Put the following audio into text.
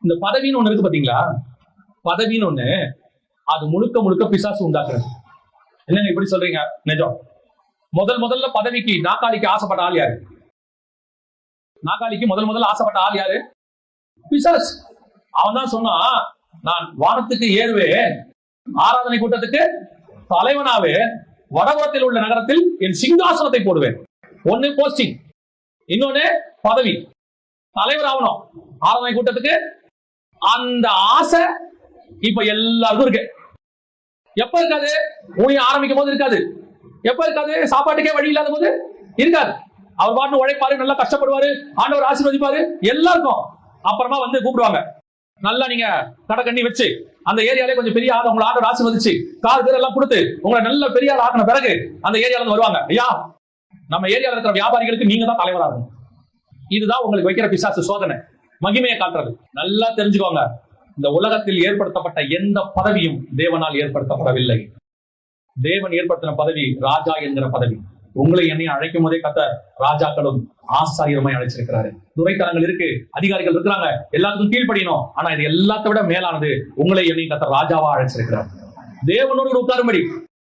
இந்த பதவின்னு ஒண்ணு இருக்கு பாத்தீங்களா? பதவின்னு ஒண்ணு, அது முழுக்க முழுக்க பிசாசு உண்டாக்குறது. என்னங்க இப்படி சொல்றீங்க? நிஜம். முதல்ல பதவிக்கு நாக்காளிக்கு ஆசைப்பட்ட ஆள் யாரு? நாக்காளிக்கு முதல்ல ஆசைப்பட்ட ஆள் யாரு? பிசாசு. அவன் தான் சொன்னான், நான் வானத்துக்கு ஏறுவேன், ஆராதனை கூட்டத்துக்கு தலைவனாவே, வடபுறத்தில் உள்ள நகரத்தில் என் சிங்காசனத்தை போடுவேன். ஒண்ணு போஸ்டிங், இன்னொன்னு பதவி. தலைவர் ஆகணும் ஆராதனை கூட்டத்துக்கு. அந்த ஆசை இப்ப எல்லாருக்கும் இருக்கு. எப்ப இருக்காது? ஊழியம் ஆரம்பிக்கும் போது இருக்காது. எப்ப இருக்காது? சாப்பாட்டுக்கே வழி இல்லாத போது இருக்காது. அவர் பாட்டு உழைப்பாரு, நல்லா கஷ்டப்படுவாரு, ஆண்டவர் ஆசீர்வதிப்பாரு எல்லாருக்கும். அப்புறமா வந்து கூப்பிடுவாங்க, நல்லா நீங்க கடக்கண்ணி வச்சு அந்த ஏரியாலே கொஞ்சம் பெரிய ஆள் உங்களை ஆண்டவர் ஆசீர்வதிச்சு கார் பேர் எல்லாம் கொடுத்து உங்களை நல்ல பெரிய ஆள் ஆக்கின பிறகு அந்த ஏரியால இருந்து வருவாங்க, ஐயா நம்ம ஏரியால இருக்கிற வியாபாரிகளுக்கு நீங்க தான் தலைவராகும். இதுதான் உங்களுக்கு வைக்கிற பிசாசு சோதனை, மகிமையை காட்டுறது. நல்லா தெரிஞ்சுக்கோங்க, இந்த உலகத்தில் ஏற்படுத்தப்பட்ட எந்த பதவியும் தேவனால் ஏற்படுத்தப்படவில்லை. தேவன் ஏற்படுத்தின பதவி ராஜா என்கிற பதவி. உங்களை என்னையும் அழைக்கும் போதே கர்த்தர் ராஜாக்களும் ஆசாரியருமாய் அழைச்சிருக்கிறாரு. துறைத்தலங்கள் இருக்கு, அதிகாரிகள் இருக்கிறாங்க, எல்லாத்துக்கும் கீழ்ப்படியணும். ஆனா இது எல்லாத்தை விட மேலானது, உங்களை என்னையும் கர்த்தர் ராஜாவா அழைச்சிருக்கிறார். தேவனோடு உட்காரும்படி